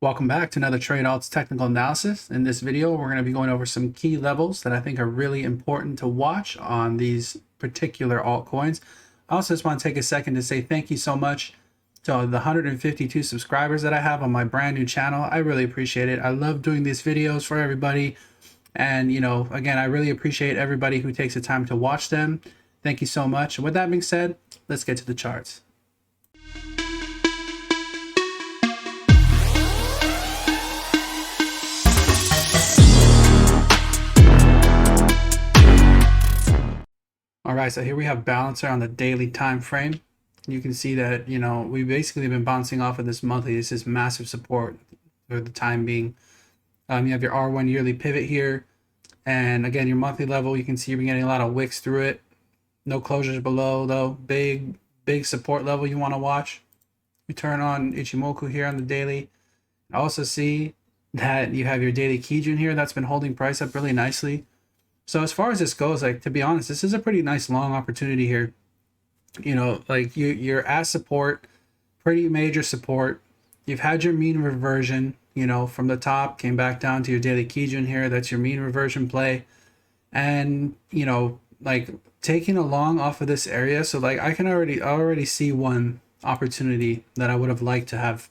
Welcome back to another Trade Alts technical analysis. In this video, we're going to be going over some key levels that I think are really important to watch on these particular altcoins. I also just want to take a second to say thank you so much to the 152 subscribers that I have on my brand new channel. I really appreciate it. I love doing these videos for everybody. And, again, I really appreciate everybody who takes the time to watch them. Thank you so much. And with that being said, let's get to the charts. All right, so here we have Balancer on the daily time frame. You can see that, we've basically been bouncing off of this monthly. This is massive support for the time being. You have your R1 yearly pivot here. And again, your monthly level, you can see you're getting a lot of wicks through it. No closures below, though. Big support level you want to watch. We turn on Ichimoku here on the daily. Also see that you have your daily Kijun here. That's been holding price up really nicely. So as far as this goes, like, to be honest, this is a pretty nice long opportunity here. You're at support, pretty major support. You've had your mean reversion, from the top, came back down to your daily Kijun here. That's your mean reversion play. And, taking a long off of this area. So I can already see one opportunity that I would have liked to have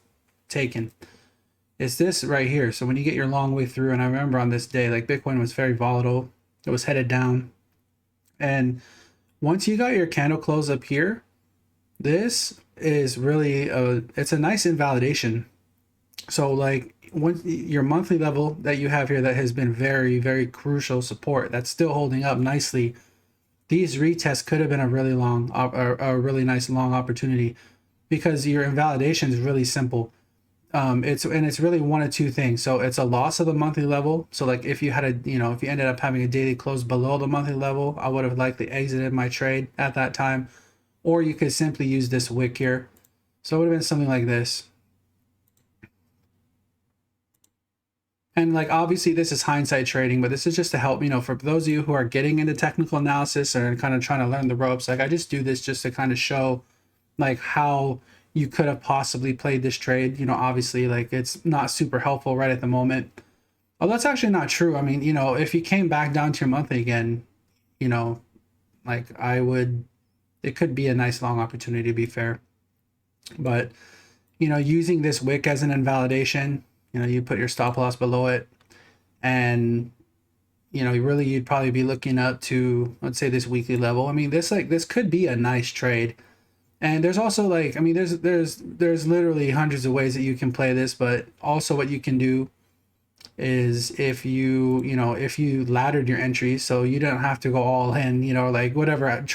taken. It's this right here. So when you get your long way through, and I remember on this day, Bitcoin was very volatile. It was headed down. And once you got your candle close up here, this is really it's a nice invalidation. So when your monthly level that you have here that has been very, very crucial support, that's still holding up nicely. These retests could have been a really really nice long opportunity, because your invalidation is really simple. It's really one of two things. So it's a loss of the monthly level. So if you had if you ended up having a daily close below the monthly level, I would have likely exited my trade at that time. Or you could simply use this wick here. So it would have been something like this. And obviously this is hindsight trading, but this is just to help, for those of you who are getting into technical analysis and kind of trying to learn the ropes. I just do this just to kind of show how you could have possibly played this trade. Obviously it's not super helpful right at the moment. Oh, that's actually not true. I mean, if you came back down to your monthly again, it could be a nice long opportunity, to be fair. But, using this wick as an invalidation, you put your stop loss below it, and, you'd probably be looking up to, let's say, this weekly level. I mean, this could be a nice trade. And there's also there's literally hundreds of ways that you can play this, but also what you can do is if you laddered your entries, so you don't have to go all in, whatever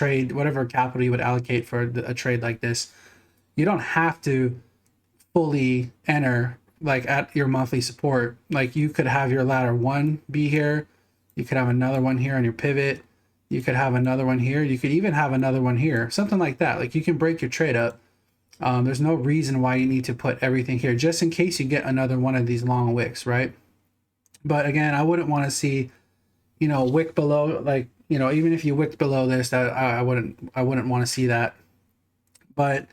capital you would allocate for a trade like this, you don't have to fully enter at your monthly support. You could have your ladder one be here, you could have another one here on your pivot. You could have another one here. You could even have another one here, something like that. You can break your trade up. There's no reason why you need to put everything here, just in case you get another one of these long wicks, right? But again, I wouldn't want to see, wick below, even if you wicked below this, that I wouldn't want to see that. But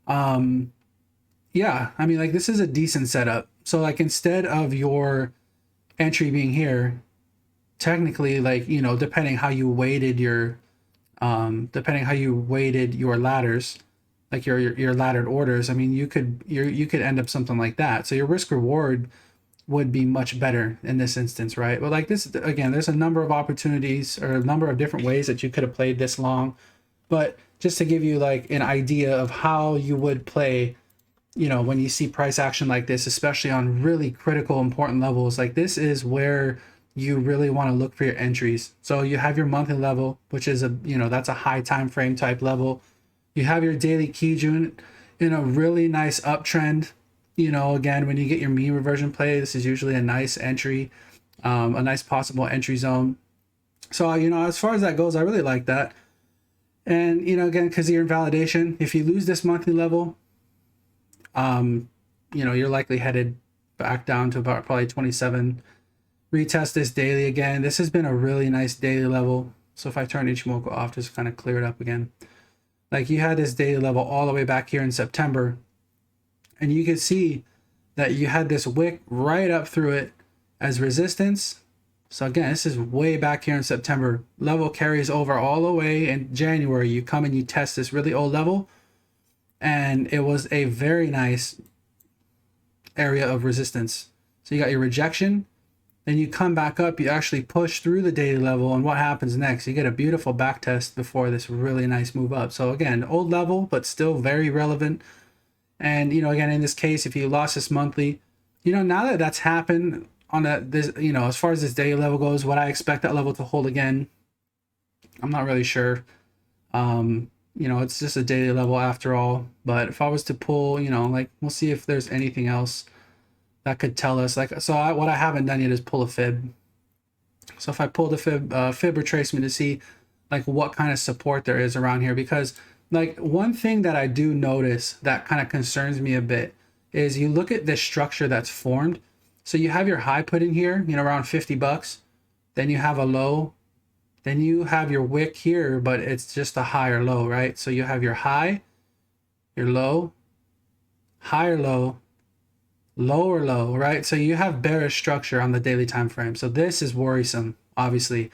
yeah, I mean, this is a decent setup. So instead of your entry being here, technically, depending how you weighted your ladders, your laddered orders, I mean, you could end up something like that. So your risk reward would be much better in this instance, right? But this, again, there's a number of opportunities or a number of different ways that you could have played this long. But just to give you an idea of how you would play, when you see price action like this, especially on really critical, important levels, this is where you really want to look for your entries. So you have your monthly level, which is that's a high time frame type level. You have your daily Kijun in a really nice uptrend. Again, when you get your mean reversion play, this is usually a nice entry, a nice possible entry zone. So as far as that goes, I really like that. And again, because of your invalidation, if you lose this monthly level, you're likely headed back down to about probably 27. Retest this daily again. This has been a really nice daily level. So if I turn Ichimoku off, just kind of clear it up again. You had this daily level all the way back here in September. And you can see that you had this wick right up through it as resistance. So again, this is way back here in September. Level carries over all the way in January. You come and you test this really old level, and it was a very nice area of resistance. So you got your rejection, then you come back up, you actually push through the daily level, and what happens next? You get a beautiful back test before this really nice move up. So again, old level, but still very relevant. And, you know, again, in this case, if you lost this monthly, you know, now that that's happened on this, you know, as far as this daily level goes, what I expect that level to hold again, I'm not really sure. You know, it's just a daily level after all. But if I was to pull, you know, like, we'll see if there's anything else that could tell us. Like, so what I haven't done yet is pull a fib. So if I pull the fib retracement to see like what kind of support there is around here, because like one thing that I do notice that kind of concerns me a bit is you look at this structure that's formed. So you have your high put in here, you know, around 50 bucks. Then you have a low. Then you have your wick here, but it's just a higher low, right? So you have your high, your low, higher low, lower low, right? So you have bearish structure on the daily time frame. So this is worrisome, obviously.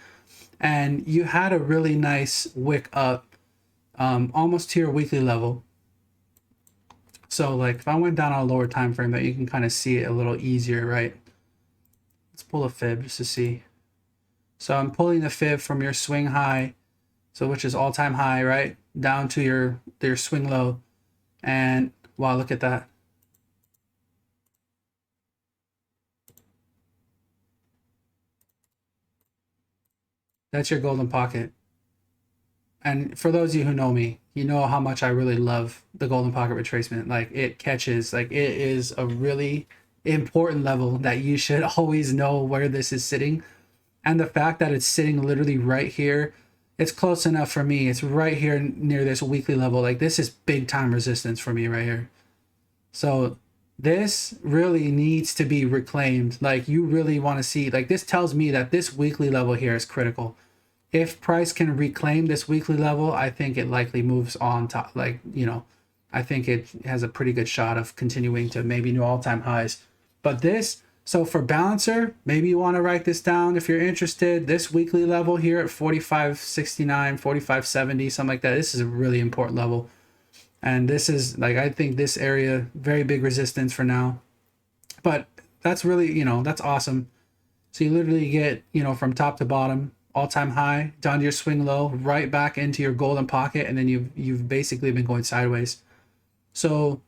And you had a really nice wick up almost to your weekly level. So like if I went down on a lower time frame, that you can kind of see it a little easier, right? Let's pull a fib just to see. So I'm pulling the fib from your swing high, so which is all-time high, right? Down to your swing low. And wow, look at that. That's your golden pocket. And for those of you who know me, you know how much I really love the golden pocket retracement. Like it catches, like it is a really important level that you should always know where this is sitting. And the fact that it's sitting literally right here, it's close enough for me. It's right here near this weekly level. Like this is big time resistance for me right here. So this really needs to be reclaimed. Like you really want to see, like this tells me that this weekly level here is critical. If price can reclaim this weekly level, I think it likely moves on to, like, you know, I think it has a pretty good shot of continuing to maybe new all-time highs. But this, so for balancer, maybe you want to write this down if you're interested. This weekly level here at 45.69, 45.70, something like that. This is a really important level. And this is like, I think this area, very big resistance for now. But that's really, you know, that's awesome. So you literally get, you know, from top to bottom, all-time high, down to your swing low, right back into your golden pocket, and then you've basically been going sideways. So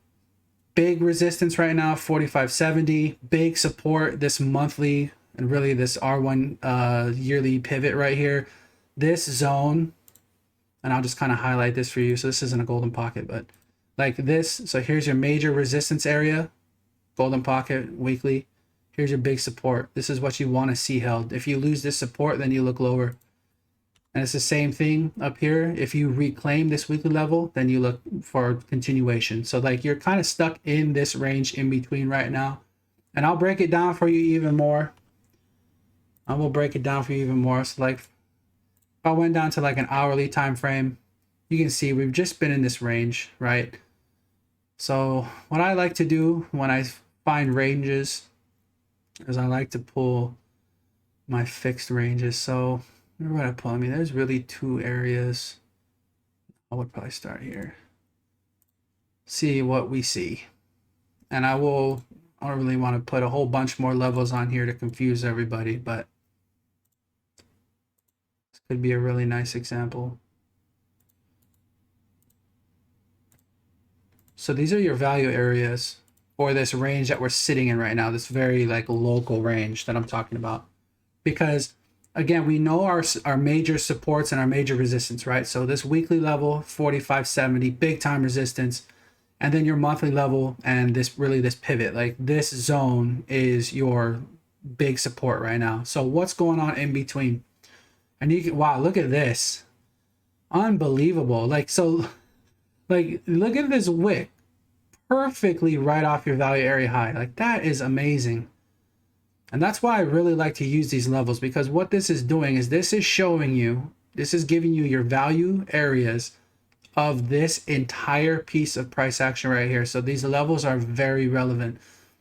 big resistance right now, 45.70, big support this monthly, and really this R1 yearly pivot right here. This zone, and I'll just kind of highlight this for you. So this isn't a golden pocket, but like this. So here's your major resistance area, golden pocket weekly. Here's your big support. This is what you want to see held. If you lose this support, then you look lower. And it's the same thing up here. If you reclaim this weekly level, then you look for continuation. So like you're kind of stuck in this range in between right now. And I'll break it down for you even more. I will break it down for you even more. So like if I went down to like an hourly time frame, you can see we've just been in this range, right? So what I like to do when I find ranges is I like to pull my fixed ranges. So where would I pull? I mean, there's really two areas. I would probably start here. See what we see. And I don't really want to put a whole bunch more levels on here to confuse everybody, but this could be a really nice example. So these are your value areas, or this range that we're sitting in right now, this very like local range that I'm talking about. Because again, we know our major supports and our major resistance, right? So this weekly level, 45.70, big time resistance. And then your monthly level and this pivot, like this zone is your big support right now. So what's going on in between? And you can, wow, look at this. Unbelievable. Like, so like, look at this wick perfectly right off your value area high. Like that is amazing. And that's why I really like to use these levels, because what this is doing is this is showing you, this is giving you your value areas of this entire piece of price action right here. So these levels are very relevant.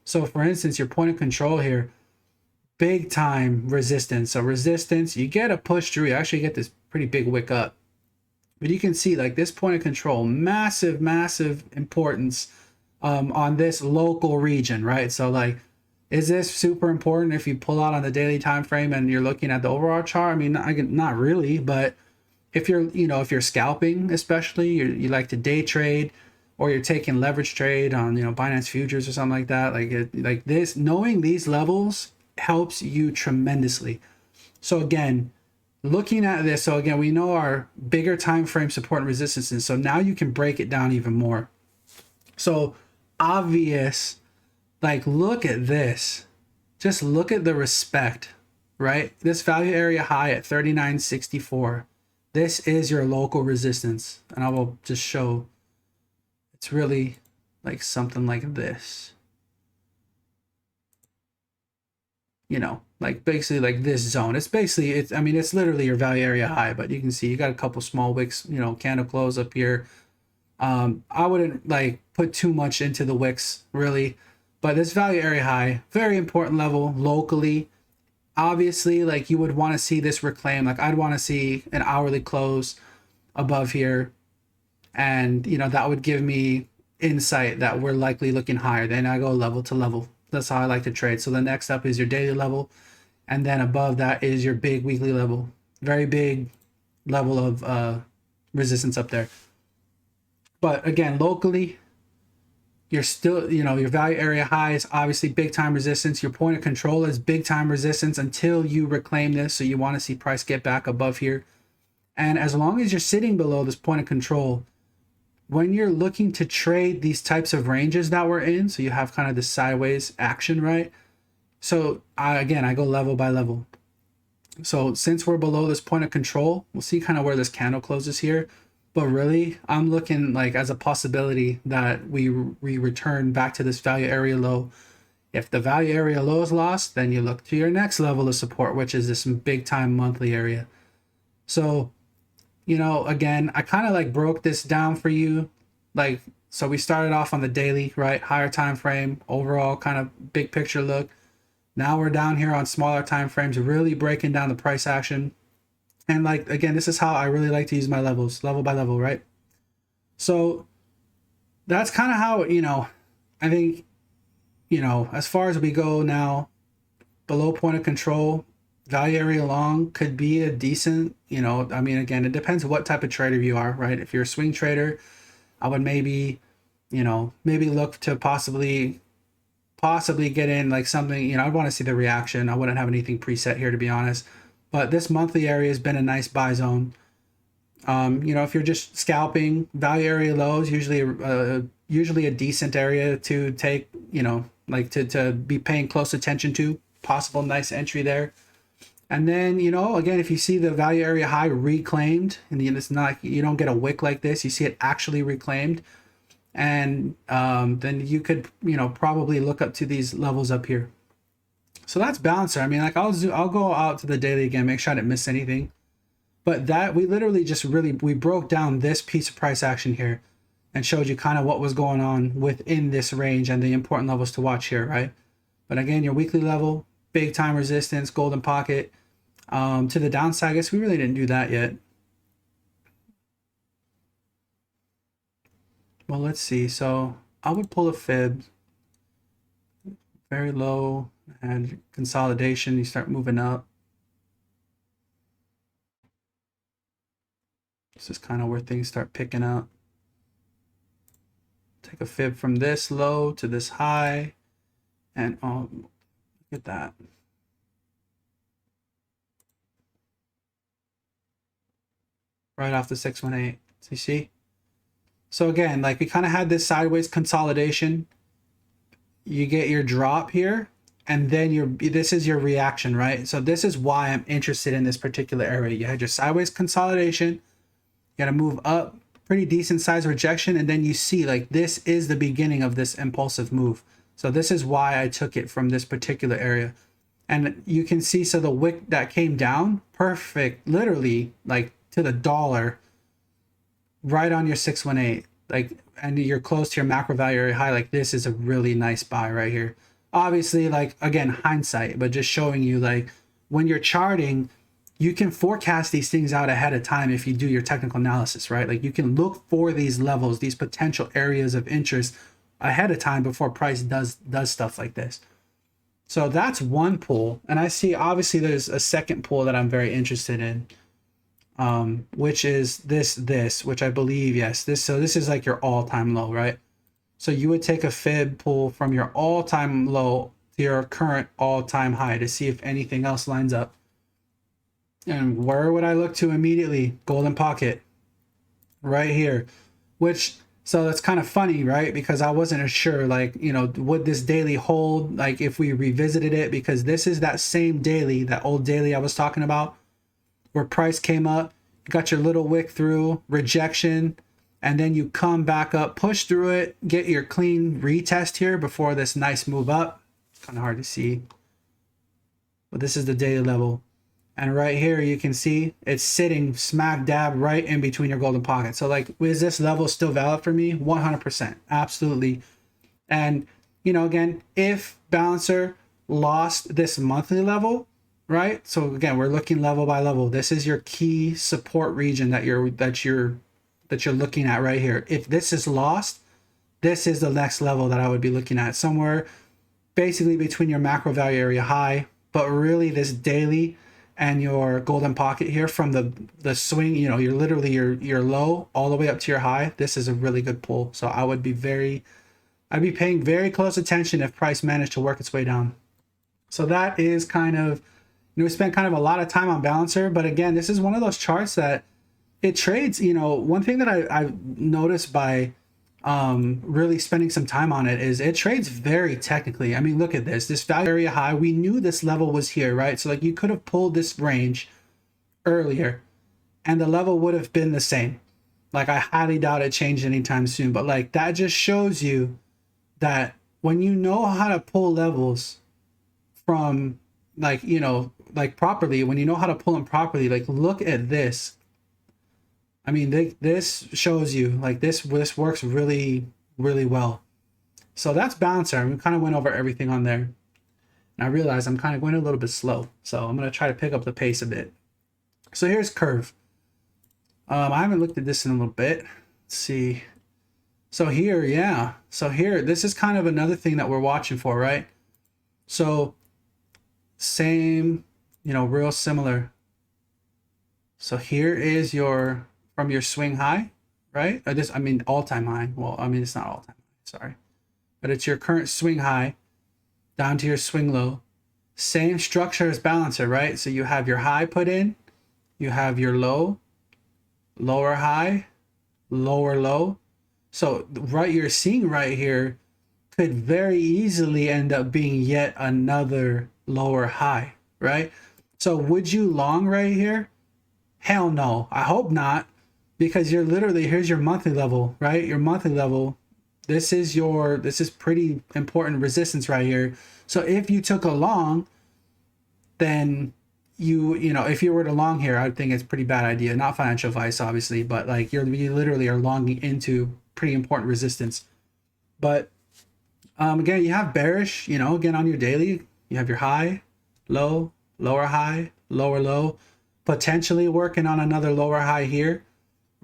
So for instance, your point of control here, big time resistance. So resistance, you get a push through, you actually get this pretty big wick up. But you can see like this point of control, massive, massive importance on this local region, right? So like, is this super important if you pull out on the daily time frame and you're looking at the overall chart? I mean, not really, but if you're, if you're scalping, especially you like to day trade, or you're taking leverage trade on, Binance futures or something like that, like this, knowing these levels helps you tremendously. So again, looking at this, so again, we know our bigger time frame support and resistances. So now you can break it down even more. So obvious, like look at this. Just look at the respect, right? This value area high at 39.64. This is your local resistance. And I will just show it's really like something like this. Like basically like this zone. It's basically, I mean, it's literally your value area high, but you can see you got a couple small wicks, candle close up here. I wouldn't like put too much into the wicks really, but this value area high, very important level locally. Obviously, like you would want to see this reclaim. Like I'd want to see an hourly close above here, and that would give me insight that we're likely looking higher. Then I go level to level. That's how I like to trade. So the next up is your daily level, and then above that is your big weekly level. Very big level of resistance up there. But again, locally, you're still, your value area high is obviously big time resistance. Your point of control is big time resistance until you reclaim this. So you want to see price get back above here. And as long as you're sitting below this point of control, when you're looking to trade these types of ranges that we're in, so you have kind of this sideways action, right? So I go level by level. So since we're below this point of control, we'll see kind of where this candle closes here. But really, I'm looking like as a possibility that we return back to this value area low. If the value area low is lost, then you look to your next level of support, which is this big time monthly area. So, again, I kind of like broke this down for you. Like, so we started off on the daily, right? Higher time frame, overall kind of big picture look. Now we're down here on smaller time frames, really breaking down the price action. And like, again, this is how I really like to use my levels, level by level, right? So that's kind of how, I think, as far as we go now, below point of control, value area long could be a decent, I mean, again, it depends what type of trader you are, right? If you're a swing trader, I would maybe look to possibly get in like something, I'd want to see the reaction. I wouldn't have anything preset here, to be honest. But this monthly area has been a nice buy zone. If you're just scalping, value area lows usually a decent area to take, like to be paying close attention to. Possible nice entry there. And then, again, if you see the value area high reclaimed, and it's not like you don't get a wick like this, you see it actually reclaimed, and then you could, probably look up to these levels up here. So that's Balancer. I mean, like I'll go out to the daily again, make sure I didn't miss anything. But that we literally just we broke down this piece of price action here and showed you kind of what was going on within this range and the important levels to watch here, right? But again, your weekly level, big time resistance, golden pocket. To the downside, I guess we really didn't do that yet. Well, let's see. So I would pull a fib, very low, and consolidation. You start moving up. This is kind of where things start picking up. Take a fib from this low to this high, and look at that. Right off the 618. So you see? So again, like we kind of had this sideways consolidation. You get your drop here, and then this is your reaction, right? So this is why I'm interested in this particular area. You had your sideways consolidation. You got to move up, pretty decent size rejection, and then you see like this is the beginning of this impulsive move. So this is why I took it from this particular area. And you can see, so the wick that came down, perfect, literally like to the dollar, right on your 618, like, and you're close to your macro value area high. Like this is a really nice buy right here. Obviously, like, again, hindsight, but just showing you, like, when you're charting, you can forecast these things out ahead of time if you do your technical analysis, right? Like, you can look for these levels, these potential areas of interest ahead of time before price does stuff like this. So that's one pool. And I see, obviously, there's a second pool that I'm very interested in, which is this, which I believe, yes, this. So this is like your all-time low, right? So you would take a fib pull from your all-time low to your current all-time high to see if anything else lines up. And where would I look to immediately? Golden pocket right here, which, so that's kind of funny, right? Because I wasn't sure, like, you know, would this daily hold, like, if we revisited it, because this is that same daily, that old daily I was talking about, where price came up, you got your little wick through, rejection, and then you come back up, push through it, get your clean retest here before this nice move up. It's kind of hard to see, but this is the daily level. And right here, you can see it's sitting smack dab right in between your golden pocket. So, like, is this level still valid for me? 100%, absolutely. And, you know, again, if Balancer lost this monthly level, right? So again, we're looking level by level. This is your key support region that you're looking at right here. If this is lost, this is the next level that I would be looking at, somewhere basically between your macro value area high, but really this daily and your golden pocket here from the swing, you know, you're literally your low all the way up to your high. This is a really good pull. So I'd be paying very close attention if price managed to work its way down. So that is kind of, you know, we spent kind of a lot of time on Balancer, but again, this is one of those charts that it trades. You know, one thing that I've noticed by really spending some time on it is it trades very technically. I mean, look at this value area high. We knew this level was here, right? So like you could have pulled this range earlier and the level would have been the same. Like, I highly doubt it changed anytime soon, but like that just shows you that when you know how to pull levels from, like, you know, like properly, when you know how to pull them properly, like look at this. I mean, this shows you, like, this works really, really well. So that's Balancer. We kind of went over everything on there. And I realized I'm kind of going a little bit slow. So I'm going to try to pick up the pace a bit. So here's Curve. I haven't looked at this in a little bit. Let's see. So here, yeah. So here, this is kind of another thing that we're watching for, right? So same, you know, real similar. So here is your, from your swing high, right? Or this, I mean, all-time high. Well, I mean, it's not all-time high, sorry. But it's your current swing high down to your swing low. Same structure as Balancer, right? So you have your high put in, you have your low, lower high, lower low. So right, you're seeing right here could very easily end up being yet another lower high, right? So would you long right here? Hell no. I hope not, because you're literally, here's your monthly level, right? Your monthly level. This is pretty important resistance right here. So if you took a long, then you know, if you were to long here, I think it's a pretty bad idea. Not financial advice, obviously, but like you literally are longing into pretty important resistance. But again, you have bearish, you know, again on your daily, you have your high, low, lower high, lower low, potentially working on another lower high here.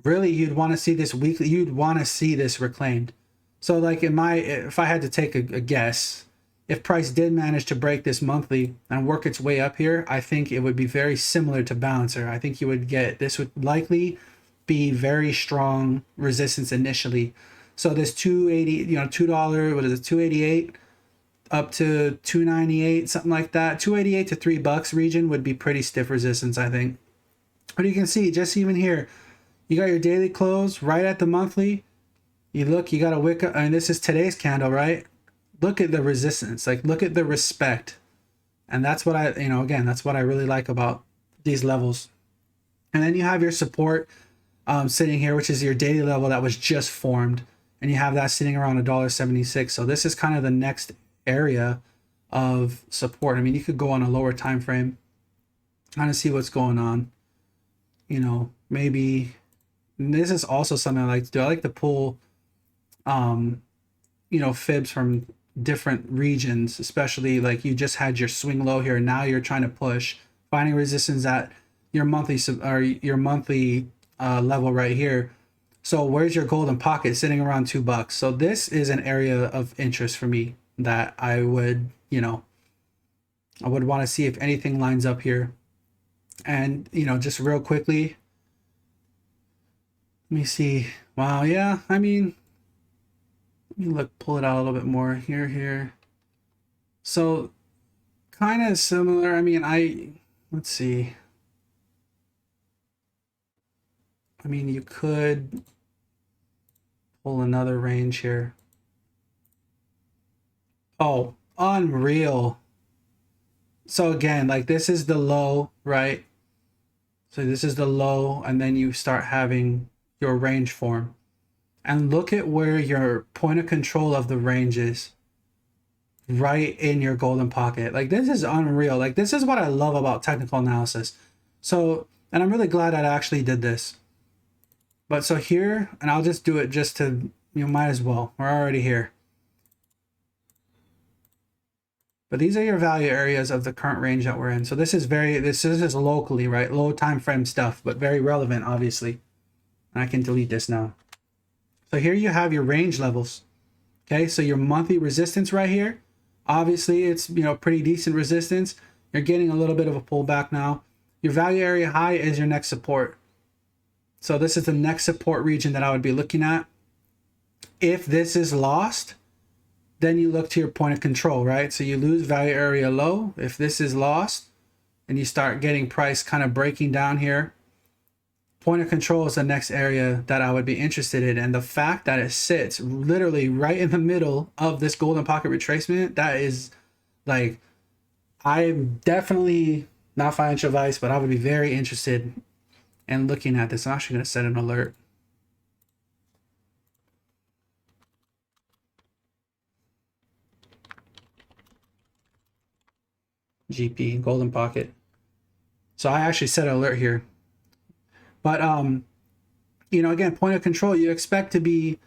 Really, you'd want to see this weekly, you'd want to see this reclaimed. So like if I had to take a guess, if price did manage to break this monthly and work its way up here, I think it would be very similar to Balancer. I think you would get, this would likely be very strong resistance initially. So this 280, you know, $2, what is it, 288 up to 298, something like that. 288 to $3 region would be pretty stiff resistance, I think. But you can see just even here, you got your daily close right at the monthly. You look, you got a wick, and this is today's candle, right? Look at the resistance, like look at the respect. And that's what I, you know, again, that's what I really like about these levels. And then you have your support sitting here, which is your daily level that was just formed. And you have that sitting around $1.76. So this is kind of the next area of support. I mean, you could go on a lower time frame, kind of see what's going on. You know, maybe this is also something I like to do. I like to pull, you know, fibs from different regions, especially like you just had your swing low here. Now you're trying to push, finding resistance at your monthly level right here. So where's your golden pocket? Sitting around $2. So this is an area of interest for me that I would, I would want to see if anything lines up here. And, just real quickly, let me see. Wow, yeah, I mean, let me pull it out a little bit more here. So kind of similar. I mean, let's see. I mean, you could pull another range here. Oh, unreal. So again, like this is the low, right? So this is the low, and then you start having your range form. And look at where your point of control of the range is. Right in your golden pocket. Like this is unreal. Like this is what I love about technical analysis. So, and I'm really glad I actually did this. But so here, and I'll just do it just to, might as well. We're already here. But these are your value areas of the current range that we're in. So this is just locally, right? Low time frame stuff, but very relevant, obviously. And I can delete this now. So here you have your range levels. Okay, so your monthly resistance right here. Obviously, it's, pretty decent resistance. You're getting a little bit of a pullback now. Your value area high is your next support. So this is the next support region that I would be looking at. If this is lost, then you look to your point of control, right? So you lose value area low. If this is lost and you start getting price kind of breaking down here, point of control is the next area that I would be interested in. And the fact that it sits literally right in the middle of this golden pocket retracement, that is like, I'm definitely not financial advice, but I would be very interested in looking at this. I'm actually going to set an alert. GP, golden pocket. So I actually set an alert here. But, again, point of control, you expect to be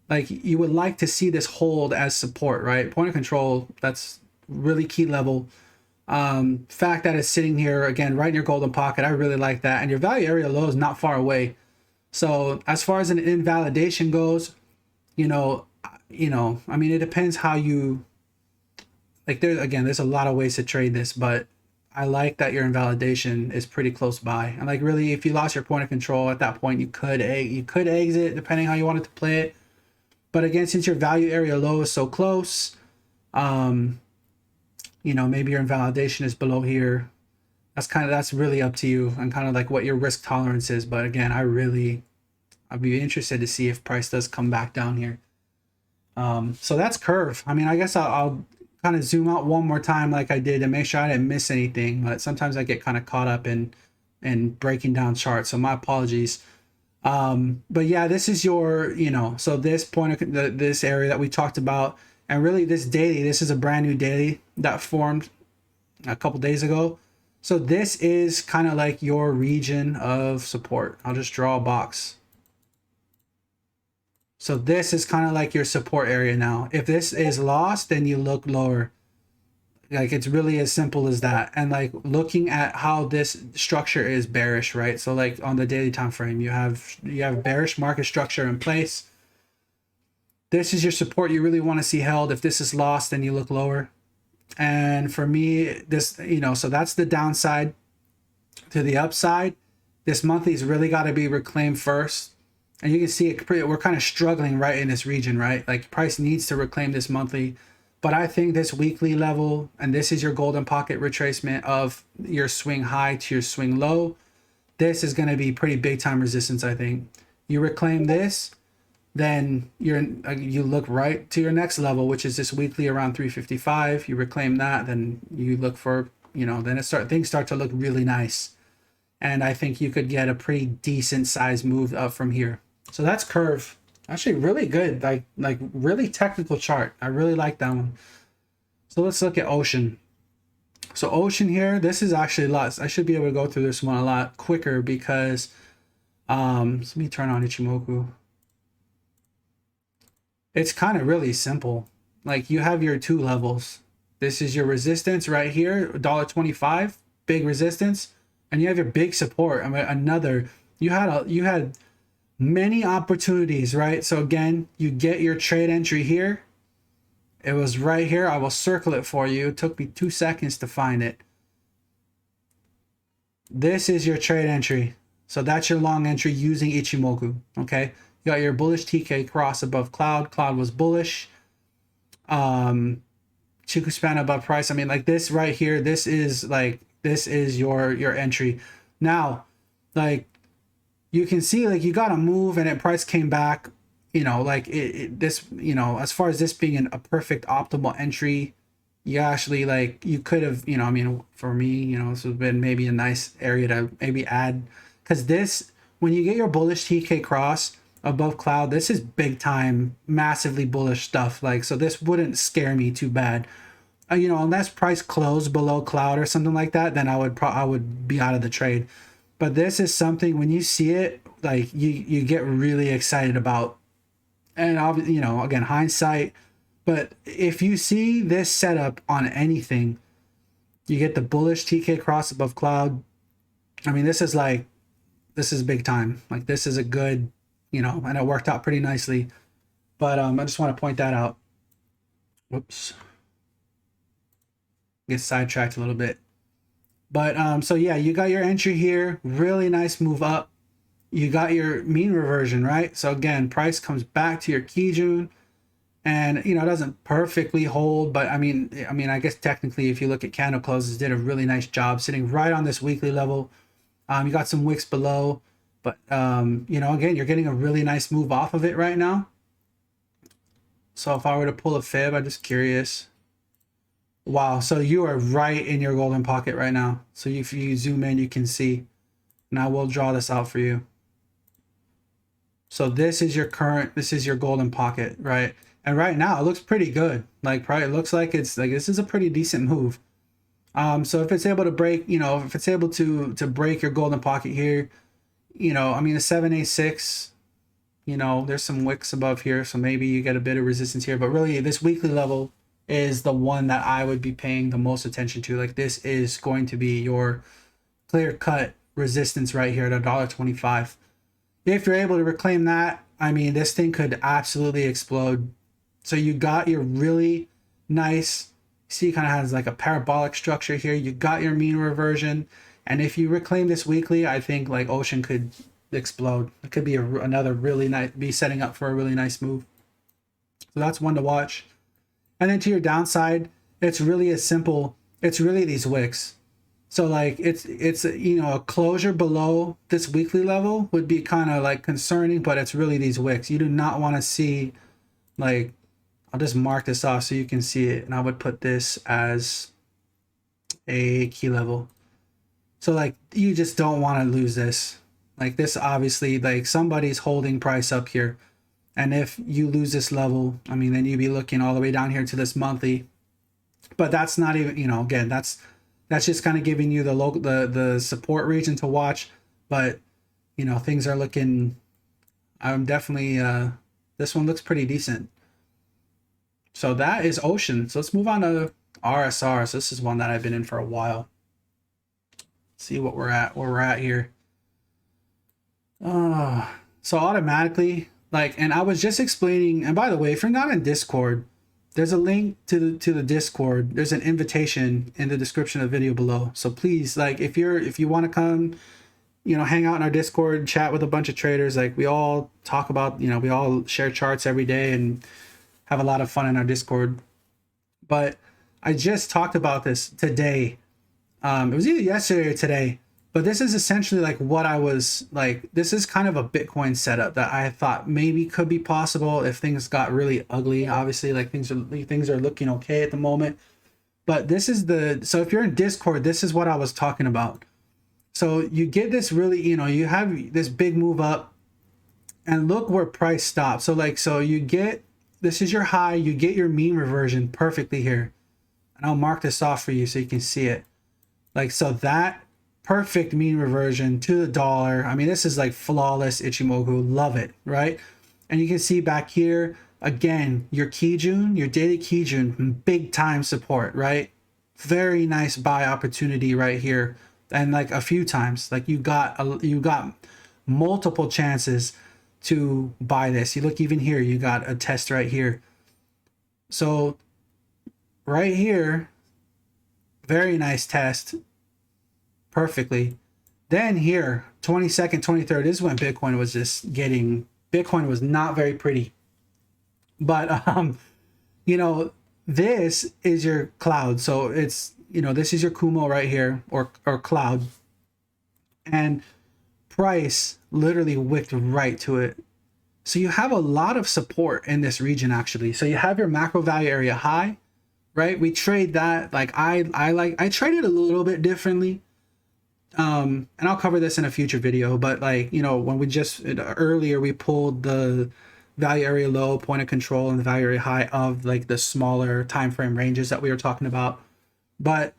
like, you would like to see this hold as support, right? Point of control, that's really key level. Fact that it's sitting here, again, right in your golden pocket, I really like that. And your value area low is not far away. So as far as an invalidation goes, I mean, it depends how you, like there's a lot of ways to trade this, but I like that your invalidation is pretty close by. And like really, if you lost your point of control at that point, you could exit depending how you wanted to play it. But again, since your value area low is so close, maybe your invalidation is below here. That's really up to you and kind of like what your risk tolerance is. But again, I'd be interested to see if price does come back down here. So that's curve. I mean, I guess I'll kind of zoom out one more time like I did to make sure I didn't miss anything, but sometimes I get kind of caught up in breaking down charts, so my apologies. But yeah, this is your, so this point of this area that we talked about, and really this is a brand new daily that formed a couple days ago. So this is kind of like your region of support. I'll just draw a box. So this is kind of like your support area now. If this is lost, then you look lower. Like it's really as simple as that. And like looking at how this structure is bearish, right? So like on the daily time frame, you have bearish market structure in place. This is your support you really want to see held. If this is lost, then you look lower. And for me, this, so that's the downside. To the upside, this monthly's really got to be reclaimed first. And you can see it, we're kind of struggling right in this region, right? Like price needs to reclaim this monthly. But I think this weekly level, and this is your golden pocket retracement of your swing high to your swing low. This is going to be pretty big time resistance, I think. You reclaim this, then you look right to your next level, which is this weekly around 355. You reclaim that, then you look for, then things start to look really nice. And I think you could get a pretty decent size move up from here. So that's curve. Actually really good, like really technical chart. I really like that one. So let's look at ocean. So ocean here, this is actually lots. I should be able to go through this one a lot quicker because let me turn on Ichimoku. It's kind of really simple. like you have your two levels. This is your resistance right here, $1.25, big resistance, and you have your big support. I mean, another. You had many opportunities, right? So again, you get your trade entry here. It was right here. I will circle it for you. It took me 2 seconds to find it. This is your trade entry. So that's your long entry using Ichimoku. Okay. You got your bullish TK cross above cloud. Cloud was bullish. Chiku span above price. I mean, like this right here, this is your entry. Now, like you can see, like you got a move and it price came back, you know, like this, you know, as far as this being a perfect optimal entry, you actually like you could have, you know, I mean, for me, you know, this would have been maybe a nice area to maybe add, because this, when you get your bullish TK cross above cloud, this is big time, massively bullish stuff. Like, so this wouldn't scare me too bad. You know, unless price closed below cloud or something like that, then I would be out of the trade. But this is something, when you see it, like you get really excited about. And obviously, you know, again, hindsight. But if you see this setup on anything, you get the bullish TK cross above cloud. I mean, this is big time. Like this is a good, you know, and it worked out pretty nicely. But I just want to point that out. Whoops. Get sidetracked a little bit. But so yeah, you got your entry here, really nice move up. You got your mean reversion, right? So again, price comes back to your Kijun, and you know, it doesn't perfectly hold, but I mean, I guess technically, if you look at candle closes, did a really nice job sitting right on this weekly level. You got some wicks below, but you know, again, you're getting a really nice move off of it right now. So if I were to pull a fib, I'm just curious. Wow, so you are right in your golden pocket right now. So if you zoom in, you can see. Now we'll draw this out for you. So this is your golden pocket, right? And right now it looks pretty good. Like, probably it looks like it's like this is a pretty decent move. So if it's able to break, you know, if it's able to break your golden pocket here, you know, I mean, the 786, you know, there's some wicks above here, so maybe you get a bit of resistance here. But really, this weekly level is the one that I would be paying the most attention to. Like, this is going to be your clear-cut resistance right here at $1.25. If you're able to reclaim that, I mean, this thing could absolutely explode. So you got your really nice, see, it kind of has like a parabolic structure here. You got your mean reversion. And if you reclaim this weekly, I think like Ocean could explode. It could be another really nice, be setting up for a really nice move. So that's one to watch. And then to your downside, it's really as simple. It's really these wicks. So like it's you know, a closure below this weekly level would be kind of like concerning, but it's really these wicks. You do not want to see, like, I'll just mark this off so you can see it, and I would put this as a key level. So like you just don't want to lose this. Like this, obviously, like somebody's holding price up here. And if you lose this level, I mean, then you'd be looking all the way down here to this monthly. But that's not even, you know, again, that's just kind of giving you the support region to watch. But, you know, things are looking, I'm definitely, this one looks pretty decent. So that is Ocean. So let's move on to RSR. So this is one that I've been in for a while. See what where we're at here. So automatically, like, and I was just explaining, and by the way, if you're not in Discord, there's a link to the Discord. There's an invitation in the description of the video below. So please, like, if you want to come, you know, hang out in our Discord, chat with a bunch of traders, like we all talk about, you know, we all share charts every day and have a lot of fun in our Discord. But I just talked about this today. It was either yesterday or today. But this is essentially like what I was like, this is kind of a Bitcoin setup that I thought maybe could be possible if things got really ugly. Obviously, like things are looking okay at the moment. But this is so if you're in Discord, this is what I was talking about. So you get this really, you know, you have this big move up and look where price stops. So like, so you get, this is your high, you get your mean reversion perfectly here. And I'll mark this off for you so you can see it. Like, so that perfect mean reversion to the dollar. I mean, this is like flawless Ichimoku. Love it, right? And you can see back here, Again, your Kijun, your daily Kijun, big time support, right? Very nice buy opportunity right here. And like a few times, like you got multiple chances to buy this. You look even here, you got a test right here. So right here, very nice test, perfectly. Then here, 22nd, 23rd, this is when Bitcoin was just getting, Bitcoin was not very pretty. But you know, this is your cloud. So it's, you know, this is your Kumo right here, or cloud. And price literally wicked right to it. So you have a lot of support in this region actually. So you have your macro value area high, right? We trade that, like I trade it a little bit differently. And I'll cover this in a future video, but like, you know, when we just earlier, we pulled the value area low, point of control, and the value area high of like the smaller time frame ranges that we were talking about. But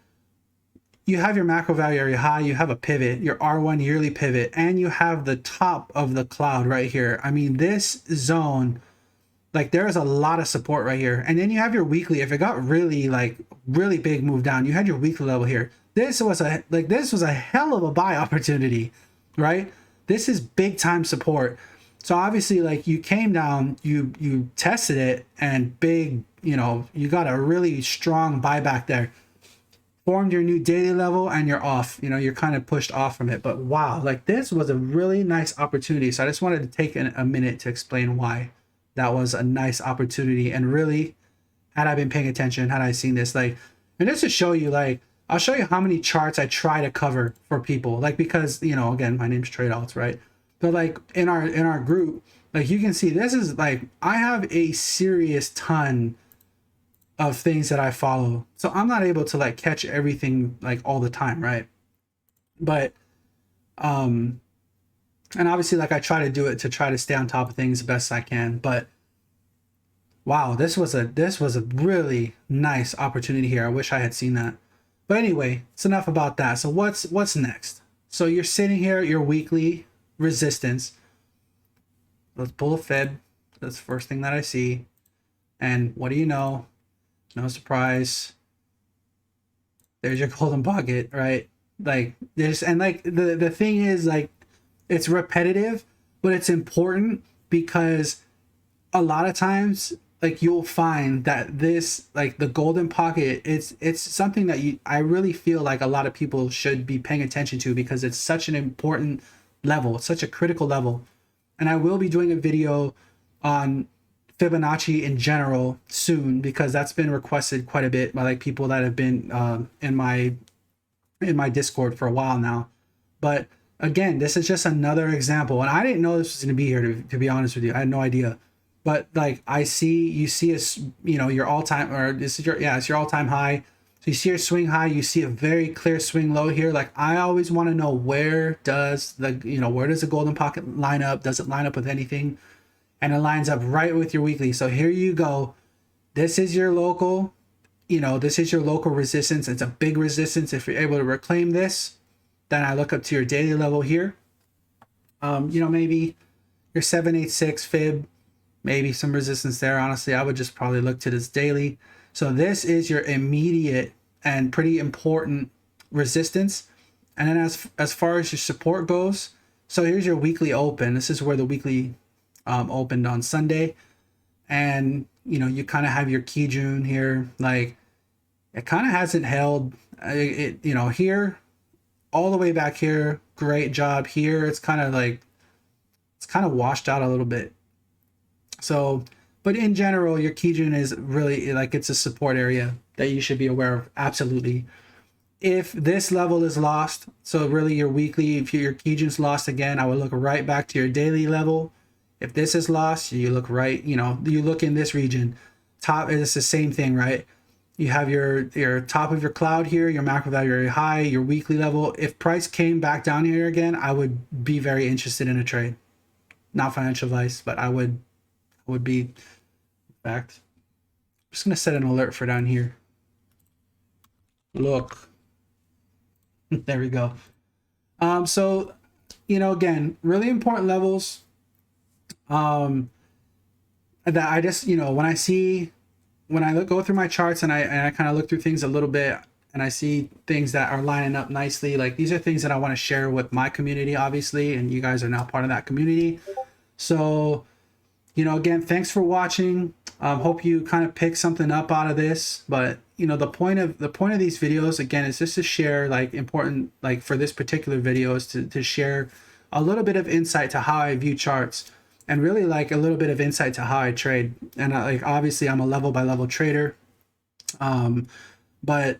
you have your macro value area high, you have a pivot, your R1 yearly pivot, and you have the top of the cloud right here. I mean, this zone, like there is a lot of support right here. And then you have your weekly. If it got really like really big move down, you had your weekly level here. This was a hell of a buy opportunity, right? This is big time support. So obviously, like you came down, you tested it, and big, you know, you got a really strong buyback there. Formed your new daily level, and you're off. You know, you're kind of pushed off from it. But wow, like this was a really nice opportunity. So I just wanted to take a minute to explain why that was a nice opportunity. And really, had I been paying attention, had I seen this, like, and just to show you, like, I'll show you how many charts I try to cover for people, like, because, you know, again, my name's Trade Alts, right? But like in our group, like you can see, this is like, I have a serious ton of things that I follow. So I'm not able to like catch everything like all the time, right? But and obviously, like I try to do it to try to stay on top of things the best I can. But wow, this was a really nice opportunity here. I wish I had seen that. But anyway, it's enough about that. So what's next? So you're sitting here at your weekly resistance. Let's pull a fib. That's the first thing that I see. And what do you know? No surprise. There's your golden bucket, right? Like there's, and like the thing is, like, it's repetitive, but it's important because a lot of times, like, you'll find that this, like the golden pocket, it's something that I really feel like a lot of people should be paying attention to, because it's such an important level. It's such a critical level. And I will be doing a video on Fibonacci in general soon, because that's been requested quite a bit by like people that have been in my Discord for a while now. But again, this is just another example, and I didn't know this was going to be here, to be honest with you. I had no idea. But like you see a, you know, your all-time, or this is it's your all-time high. So you see your swing high, you see a very clear swing low here. Like I always want to know, where does the golden pocket line up? Does it line up with anything? And it lines up right with your weekly. So here you go. This is your local, this is your local resistance. It's a big resistance. If you're able to reclaim this, then I look up to your daily level here. Maybe your 786 fib, maybe some resistance there. Honestly, I would just probably look to this daily. So this is your immediate and pretty important resistance. And then as far as your support goes, so here's your weekly open. This is where the weekly opened on Sunday. And, you kind of have your Kijun here. Like, it kind of hasn't held here, all the way back here. Great job here. It's kind of washed out a little bit. So, but in general, your Kijun is really, like, it's a support area that you should be aware of. Absolutely. If this level is lost, so really your weekly, if your Kijun's lost again, I would look right back to your daily level. If this is lost, you look right, you look in this region. Top is the same thing, right? You have your top of your cloud here, your macro value area high, your weekly level. If price came back down here again, I would be very interested in a trade. Not financial advice, but I would be. In fact, I'm just gonna set an alert for down here. Look. There we go. So, again, really important levels. that I just, when I see, when I go through my charts and I kind of look through things a little bit, and I see things that are lining up nicely, like these are things that I want to share with my community, obviously, and you guys are now part of that community. So, again, thanks for watching. Hope you kind of pick something up out of this. But the point of these videos, again, is just to share like important, like for this particular video, is to share a little bit of insight to how I view charts, and really like a little bit of insight to how I trade. And like obviously I'm a level by level trader, but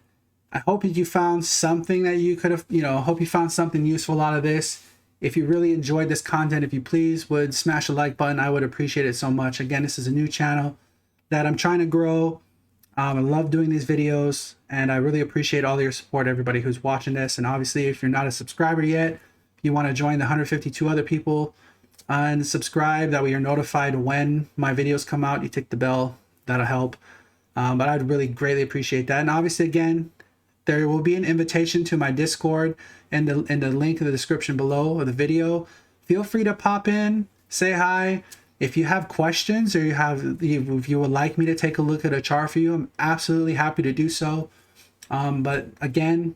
I hope you found something that you could have, hope you found something useful out of this. If you really enjoyed this content, if you please would smash a like button, I would appreciate it so much. Again, this is a new channel that I'm trying to grow. I love doing these videos, and I really appreciate all your support, everybody who's watching this. And obviously, if you're not a subscriber yet, if you want to join the 152 other people and subscribe, that way you're notified when my videos come out. You tick the bell, that'll help. But I'd really greatly appreciate that. And obviously, again, there will be an invitation to my Discord and the link in the description below of the video. Feel free to pop in, say hi. If you have questions, or if you would like me to take a look at a chart for you, I'm absolutely happy to do so. But again,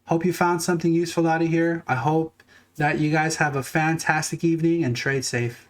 hope you found something useful out of here. I hope that you guys have a fantastic evening and trade safe.